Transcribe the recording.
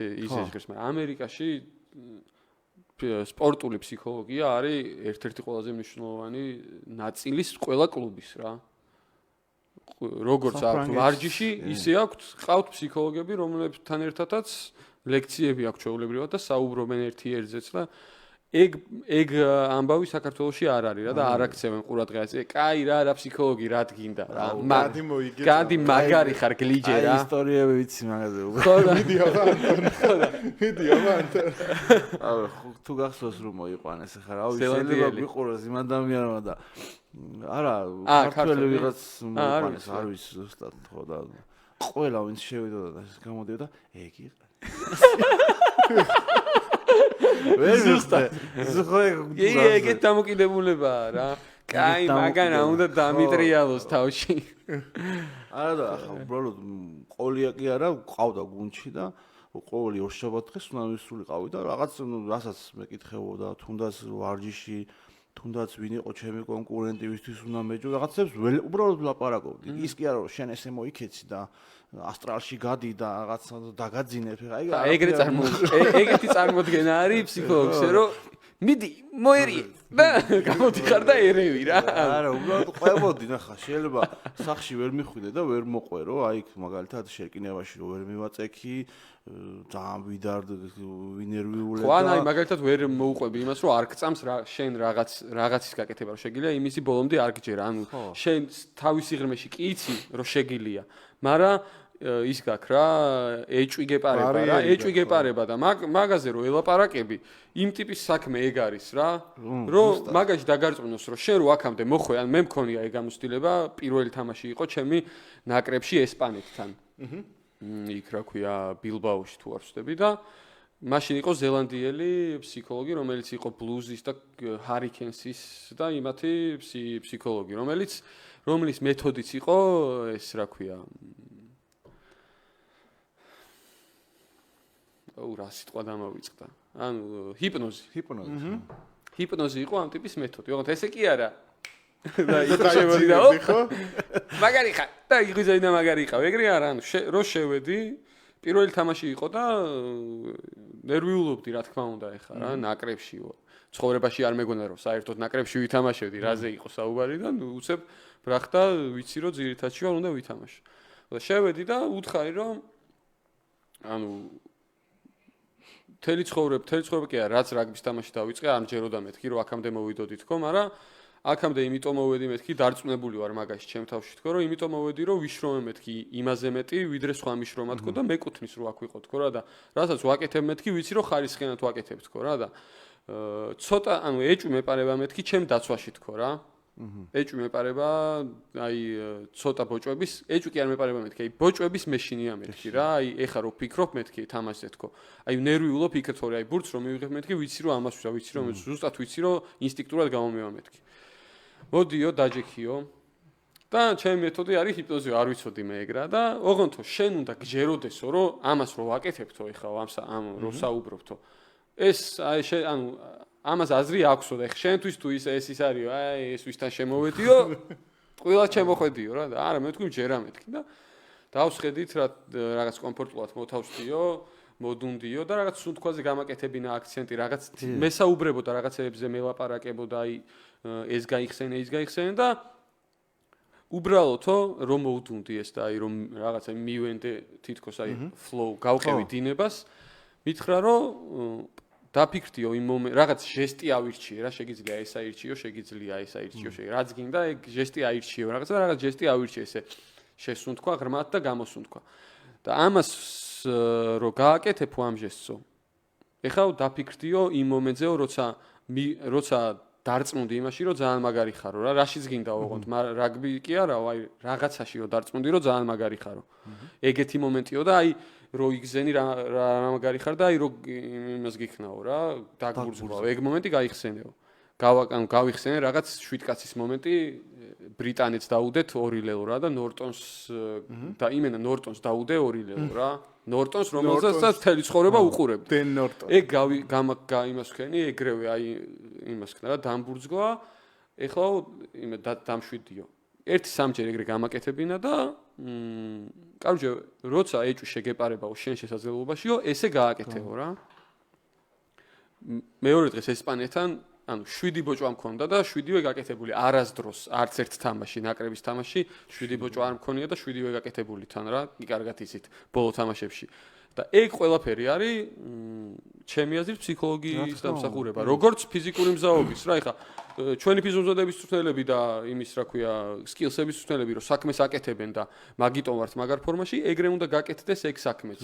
ის ეხებს, მაგრამ ამერიკაში სპორტული ფსიქოლოგია არის ერთ-ერთი ყველაზე მნიშვნელოვანი ნაწილის ყველა კლუბის რა. როგორც აქვს ვარჯიში, ისე აქვს ყავთ ფსიქოლოგები, რომლებთან ერთადაც ლექციები აქვს ჩვეულებრივად და საუბრობენ ერთი-ერთზეც და ეგ ამბავი საქართველოში არ არის რა და არ აქცევენ ყურადღებას. კაი რა ფსიქოლოგი რა გინდა რა. გადი მაგარი ხარ გლიჯე რა. ისტორიები ვიცი მაგაზე უკვე. მიდიო მან. თუ გახსოვს რომ მოიყვანეს ახლა რავი შეიძლება ვიყუროს იმ ადამიანმა და არა ქართველი ვიღაც მოიყვანეს არ ვიცი ზუსტად ხო და ყველა ვინც შევიდოდა და გამოდიოდა ეგ იყო. ზუსტად. ეგეთ დამოკიდებულებაა რა. კაი, მაგან რა უნდა დამიტრიალოს თავში. არა და ახლა უბრალოდ ყოლია კი არა, ყავდა გუნდში და ყოველი ორშაბათ-დღეს უნდა ვისულიყავი და რაღაც რასაც მეკითხებოდა, თუნდაც ვარჯიში, თუნდაც ვინ იყო ჩემი კონკურენტი, ვისთვის უნდა მეჯო, რაღაცებს უბრალოდ ვლაპარაკობდი. ის კი არა რომ შენ ესე მოიქეცი და ასტრალში გადი და რაღაც დაგაძინებ. ეგეთი წარმოდგენა არის ფსიქოლოგზე, რომ მიდი, მოერიე და გამოდიხარ და ერევი რა. არა, უბრალოდ ყვებოდი ნახა, შეიძლება სახში ვერ მიხვიდე და ვერ მოყვერო, აი მაგალითად შეკინებაში რომ ვერ მივაწექი, ძალიან ვიდარ ვინერვიულებ და ხო, აი მაგალითად ვერ მოუყვები იმას, რომ არ გწამს შენ რაღაცის გაკეთება რომ შეგიძლია, იმისი ბოლომდე არ გჯერა. ანუ შენ თავისი ღრმეში კი იცი რომ შეგიძლია, მაგრამ ის გაქ რა ეჭვი გეპარება და მაგაზე რომ ელაპარაკები იმ ტიპის საქმე ეგ არის რა რომ მაგაში დაგარწმუნოს რომ შენ რო აქამდე მოხვე ან მე მქონია ეგ გამოცდილება პირველი თამაში იყო ჩემი ნაკრებში ესპანეთთან იქ რა ქვია ბილბაოში თუ არ ვცდები და მაშინ იყო ზელანდიელი ფსიქოლოგი რომელიც იყო ბლუზის და ჰარიკენსის და იმათი ფსიქოლოგი რომელიც მეთოდიც იყო ეს რა ქვია რა სიტყვა დამავიწყდა. ანუ ჰიპნოზი იყო ამ ტიპის მეთოდი. ოღონდ ესე კი არა. და იქ შევედიო. მაგარი ხარ. და იღვიძაი და მაგარი ხარ. ეგრე არა, ანუ რო შევედი, პირველი თამაში იყო და ნერვიულობდი რა თქმა უნდა ეხა რა, ნაკრებშიო. ცხოვრებაში არ მეგონა რომ საერთოდ ნაკრებში ვითამაშებდი, რაზე იყო საუბარი და უცებ ბრახდა ვიცი რომ ძირითადში არ უნდა ვითამაშო. და შევედი და უთხარი რომ ანუ თელი ცხოვრება კი არა, რაც რაგბის თამაში დავიწყე, არ მჯეროდა მეთქი, რომ აქამდე მოვიდოდი თქო, მაგრამ აქამდე იმიტომ მოვედი მეთქი, დარწმუნებული ვარ მაგაში ჩემ თავში თქო, რომ იმიტომ მოვედი, რომ ვიშრომე მეთქი იმაზე მეტი, ვიდრე სხვა მიშრომა თქო და მეკუთვნის რომ აქ ვიყო თქო რა და რასაც ვაკეთებ მეთქი, ვიცი რომ ხარისხიანად ვაკეთებ თქო რა და ცოტა, ანუ ეჭვი მეპარება მეთქი ჩემ დაცვაში თქო რა. ეჭვი მეპარება, აი ცოტა ბოჭვების, ეჭვი კი არ მეპარება მეთქი, აი ბოჭვების მეშინია მეთქი რა, აი ეხა რო ფიქრობ მეთქი თამაშზე თქო. აი ნერვიულობ იქეთ თორე აი ბურთს რომ მივიღებ მეთქი, ვიცი რომ ამას ვსვა, ვიცი რომ ზუსტად ვიცი რომ ინსტინქტურად გამომივა მეთქი. მოდიო, დაჯექიო. და ჩემი მეთოდი არის ჰიპნოზი, არ ვიცოდი მე ეგ რა და ოღონდ შენ უნდა გჯეროდესო რომ ამას რო ვაკეთებთო ეხა ამ რო საუბრობთო. ეს აი ანუ ამას აზრი აქვსო და შენთვის თუ ეს ის არის აი ეს ვისთან შემოვედიო ყველა შემოხვედიო რა და არა მე თქვი ჯერა მეთქი და დავსხედით რა რაღაც კომფორტულად მოთავსდიო მოდუნდიო და რაღაც სუნთქვაზე გამაკეთებინა აქცენტი რაღაც მესაუბრებოდა რაღაცებზე მელაპარაკებოდა აი ეს გაიხსენე და უბრალოდო რომ მოვდუნდი ეს და აი რომ რაღაცა მივენდე თითქოს აი flow გავყევი დინებას მითხრა რომ დაფიქრდიო იმ მომენტ რაღაც ჟესტი ავირჩიე რა შეგიძლია ეს აირჩიო რაც გინდა ეგ ჟესტი აირჩიო რაღაც ჟესტი ავირჩიე ესე შესუნთქვა ღრმად და გამოსუნთქვა და ამას რო გააკეთებ ამ ჟესტსო ეხლა დაფიქრდიო იმ მომენტზეო როცა დარწმუნდი იმაში რომ ძალიან მაგარი ხარო რა რაშიც გინდა ოღონდ რაგბი კი არა აი რაღაცაში რო დარწმუნდი რომ ძალიან მაგარი ხარო ეგეთი მომენტიო და აი რო იგზენი რა მაგარი ხარ და აი რო იმას გიქნაო რა დაგბურძღავ ეგ მომენტი გაიხსენეო გავიხსენე რაღაც შვიდკაცის მომენტი ბრიტანეთს დაუდეთ 2-0 რა და ნორტონს და იმენა ნორტონს დაუდე 2-0 რა ნორტონს რომელსაც თელი ცხოვრება უყურებდი დენ ნორტონ ეგ იმას ვქენი ეგრევე აი იმას ქნა რა დამბურძგვა ეხლა იმე დამშვიდიო ერთი სამჯერ ეგრე გამაკეთებინა და კაროჩე, როცა ეჭვი შეგეპარებაო შენ შესაძლებლობაშიო, ესე გააკეთეო რა. მეორე დღეს ესპანეთთან, ანუ 7 ბოჭვა მქონდა და 7-ვე გაკეთებული. არასდროს არც ერთ თამაში, ნაკრების თამაში 7 ბოჭვა არ მქონია და 7-ვე გაკეთებული თან რა, კი კარგად იცით ბოლო თამაშებში. და ეგ ყველაფერი არის ჩემი აზრით ფსიქოლოგიის დამსახურება. როგორც ფიზიკური მზაობის რა, ეხა ჩვენი ფიზიოლოგიების მწვრთნელები და იმის რა ქვია, სკილსების მწვრთნელები რომ საქმეს აკეთებენ და მაგიტომ ვართ მაგარ ფორმაში, ეგრე უნდა გაკეთდეს ეგ საქმეც.